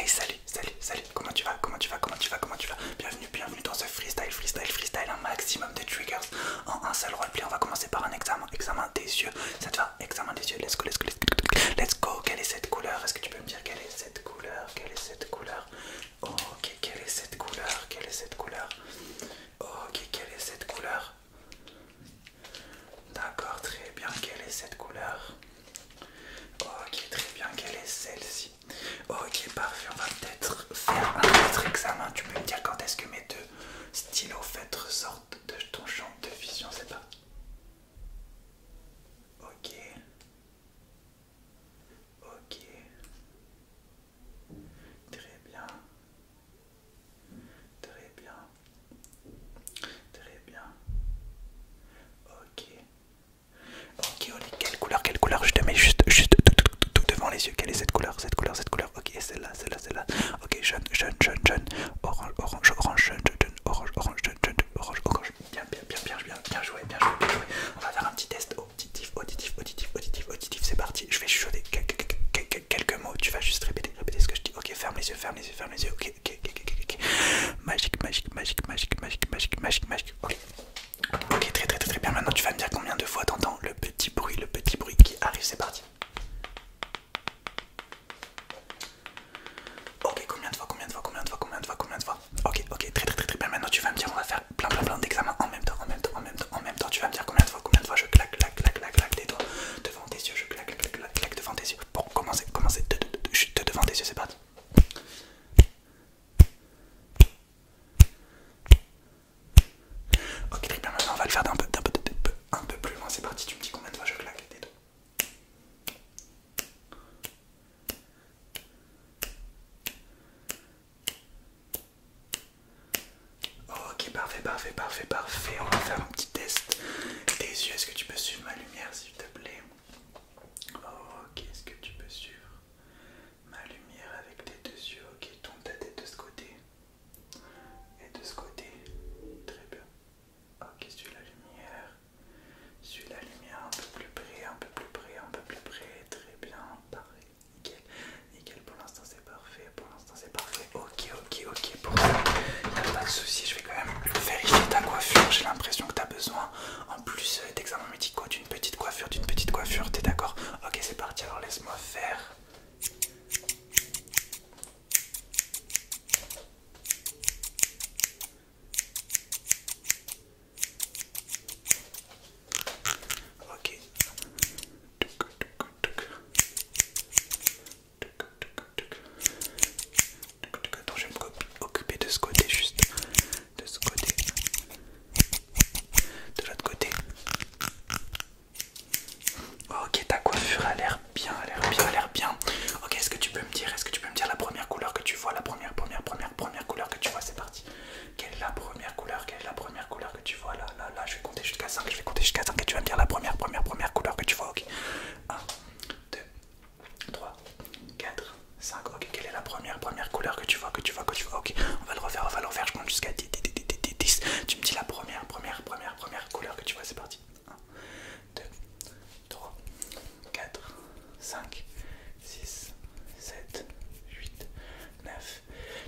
Hey, salut, comment tu vas? Bienvenue dans ce freestyle, un maximum de triggers en un seul roleplay. On va commencer par un examen des yeux. Ça te va? Examen des yeux, let's go. Quelle est cette couleur? Est-ce que tu peux me dire quelle est cette couleur? Ok, quelle est cette couleur? Ok, quelle est cette couleur? D'accord, très bien, quelle est cette couleur? Ok, très bien, quelle est celle-ci? Ok, parfait, on va peut-être faire un autre examen. Tu peux me dire quand est-ce que mes deux stylos feutres sortent de ton champ de vision, c'est pas? Ok. Ok. Très bien. Très bien. Très bien. Ok. Ok, Oli, quelle couleur? Je te mets juste tout devant les yeux. Quelle est cette couleur? Ok, celle-là. Ok, jaune. Orange, jaune, orange. Bien joué. On va faire un petit test auditif. C'est parti. Je vais chuchoter quelques mots. Tu vas juste répéter ce que je dis. Ok, ferme les yeux. Ok. Magique. Ok, très bien. Maintenant, tu vas me dire combien de fois t'entends le petit bruit qui arrive. C'est parti. Ok, combien de fois? Ok, très bien. Maintenant, tu vas me dire, on va faire plein d'examens en même temps. Tu vas me dire combien de fois je claque des doigts devant tes yeux. Je claque devant tes yeux. Pour commencer, chute devant tes yeux, c'est parti. Ok, très bien. Maintenant, on va le faire un peu plus loin. C'est parti. Tu me dis combien de fois je claque des doigts. Ok, parfait. On va faire un petit test des yeux. Est-ce que tu peux suivre ma lumière, s'il te plaît? Ok, est-ce que tu peux suivre ma lumière avec tes deux yeux? Ok, tourne ta tête de ce côté et de ce côté. Très bien. Ok, suis la lumière. Un peu plus près. Très bien. Parfait. Nickel. Pour l'instant, c'est parfait. Ok. Pour ça, y a pas de souci. Je vais quand même vérifier ta coiffure. J'ai l'impression que tu as besoin, en plus d'examens médicaux, d'une petite coiffure. T'es d'accord? Ok, c'est parti. Alors laisse-moi faire. Ok. Attends, je vais m'occuper de ce côté, juste de ce côté, de l'autre côté. Ok, ta coiffure a l'air bien. Ok, est-ce que tu peux me dire la première couleur que tu vois, la première couleur que tu vois? C'est parti. Quelle est la première couleur que tu vois? Là, je vais compter jusqu'à 5, et tu vas me dire la première couleur que tu vois. Ok. 1, 2, 3, 4, 5. Ok, quelle est la première couleur que tu vois? Ok, on va le refaire, je compte jusqu'à 10. Tu me dis la première couleur que tu vois, c'est parti. 1, 2, 3, 4, 5, 6, 7, 8, 9,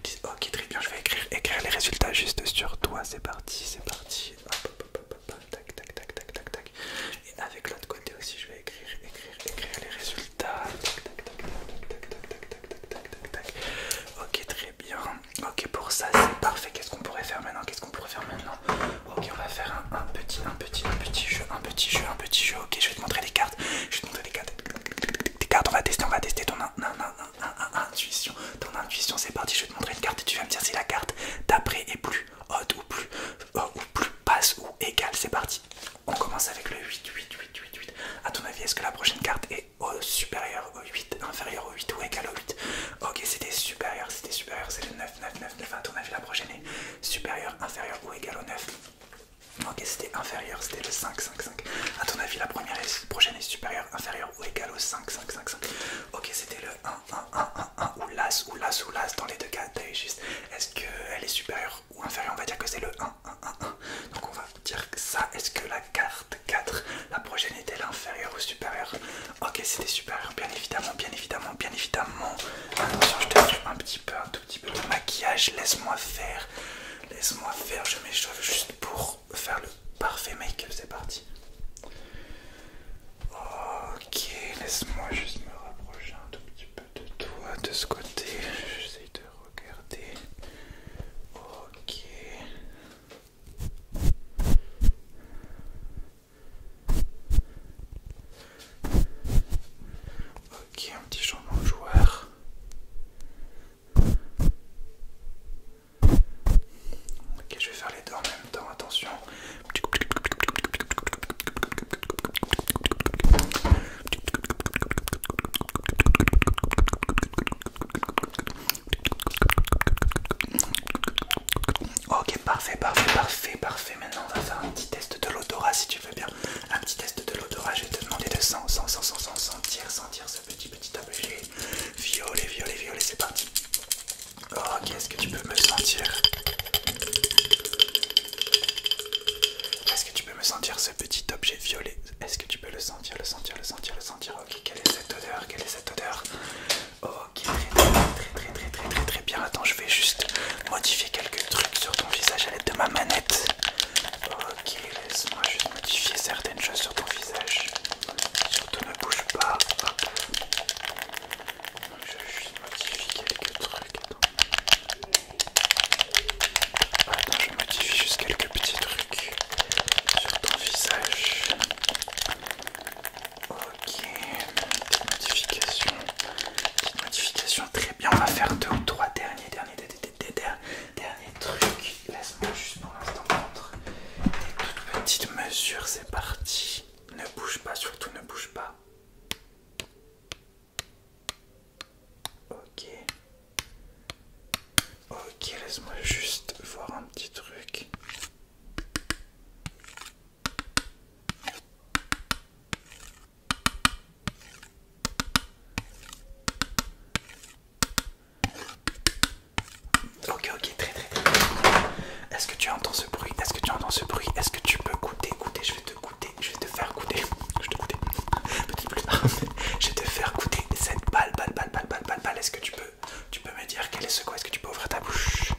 10. Ok, très bien, je vais écrire les résultats juste sur toi. C'est parti. Hop. Tac. Et avec l'autre côté aussi, je vais écrire les résultats. Tac. Ok, très bien. Ok, pour ça, c'est parfait. Qu'est-ce qu'on pourrait faire maintenant? Ok, on va faire un petit jeu. Ok, je vais te montrer des cartes. On va tester ton intuition. C'est parti, je vais te montrer une carte et tu vas me dire si la carte d'après est plus haute ou plus basse ou égale. C'est parti. On commence avec le 8. A ton avis, est-ce que la prochaine carte est supérieure au 8, inférieure au 8 ou égale au 8? Ok, c'était supérieur, c'est le 9. A ton avis, la prochaine est supérieure, inférieure ou égale au 9? Ok, c'était inférieur, c'était le 5. A ton avis, la prochaine est supérieure, inférieure ou égale au 5. Ok, c'était le 1 ou l'as dans les deux cas. T'as eu juste. Est-ce qu'elle est supérieure ou inférieure? On va dire que c'est le 1. Donc on va dire que ça. Est-ce que la carte 4, la prochaine, est-elle inférieure ou supérieure? Ok, c'était supérieur, bien évidemment. Attention, je te fais un petit peu visage. Laisse-moi faire. Laisse-moi faire. Je m'échauffe juste pour faire le parfait make-up. C'est parti. Ok, laisse-moi juste me rapprocher un tout petit peu de toi de ce côté. J'essaye de regarder. Ok. Ok, un petit changement de joueur. Ok, je vais faire les deux en même temps, attention. Ok, parfait, parfait, parfait, parfait. Maintenant, on va faire un petit test de l'odorat si tu veux bien. Un petit test de l'odorat, je vais te demander de sentir ce petit objet. Violet, violet, violet, c'est parti. Ok, est-ce que tu peux me sentir? Est-ce que tu peux me sentir ce petit objet violet? Est-ce que tu peux le sentir, le sentir, le sentir, le sentir? Ok, quelle est cette odeur? Quelle est cette odeur? Ok, très bien. Attends, je vais juste modifier quelques trucs sur ton visage à l'aide de ma manette. Ok, laisse-moi juste modifier certaines choses sur ton visage. Surtout ne bouge pas. Hop. Je vais juste modifier quelques trucs. Attends, je modifie juste quelques petits trucs sur ton visage. Ok, petite modification, très bien. On va faire 2 ou 3 derniers trucs. Laisse-moi juste pour l'instant prendre des toutes petites mesures. C'est parti. Ne bouge pas, surtout ne bouge pas. Ok. Ok, laisse-moi juste voir un petit truc. Ok, très bien. Est-ce que tu entends ce bruit? Est-ce que tu entends ce bruit? Est-ce que tu peux goûter? Je vais te faire goûter. Peut-être plus tard. Je vais te faire goûter cette balle. Est-ce que tu peux me dire quel est ce goût? Est-ce que tu peux ouvrir ta bouche?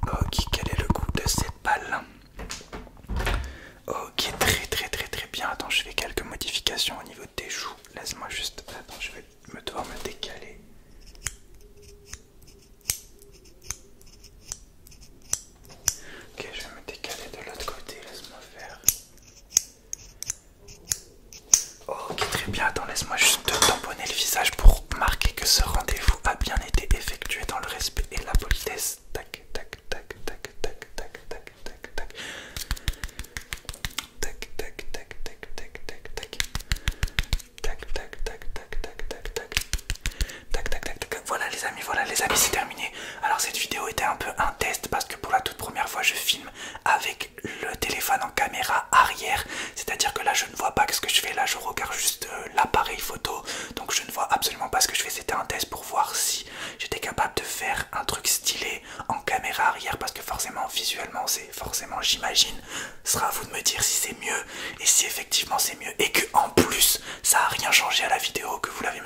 Ok, quel est le goût de cette balle? Ok, très bien. Attends, je fais quelques modifications au niveau de tes joues. Laisse-moi juste... Attends, je vais devoir me décaler. Ok, je vais me décaler de l'autre côté, laisse-moi faire. Ok, très bien. Attends, laisse-moi juste tamponner le visage pour marquer que ce rendez-vous a bien été effectué dans le respect et la politesse. Tac. Voilà les amis, c'est terminé. Alors cette vidéo était un peu un test parce que pour la toute première fois je filme avec le téléphone en caméra arrière. C'est-à-dire que là je ne vois pas ce que je fais, là je regarde juste l'appareil photo. Donc je ne vois absolument pas ce que je fais. C'était un test pour voir si j'étais capable de faire un truc stylé en caméra arrière. Parce que forcément visuellement c'est forcément, j'imagine, ce sera à vous de me dire si c'est mieux. Et si effectivement c'est mieux et que en plus ça a rien changé à la vidéo, que vous l'avez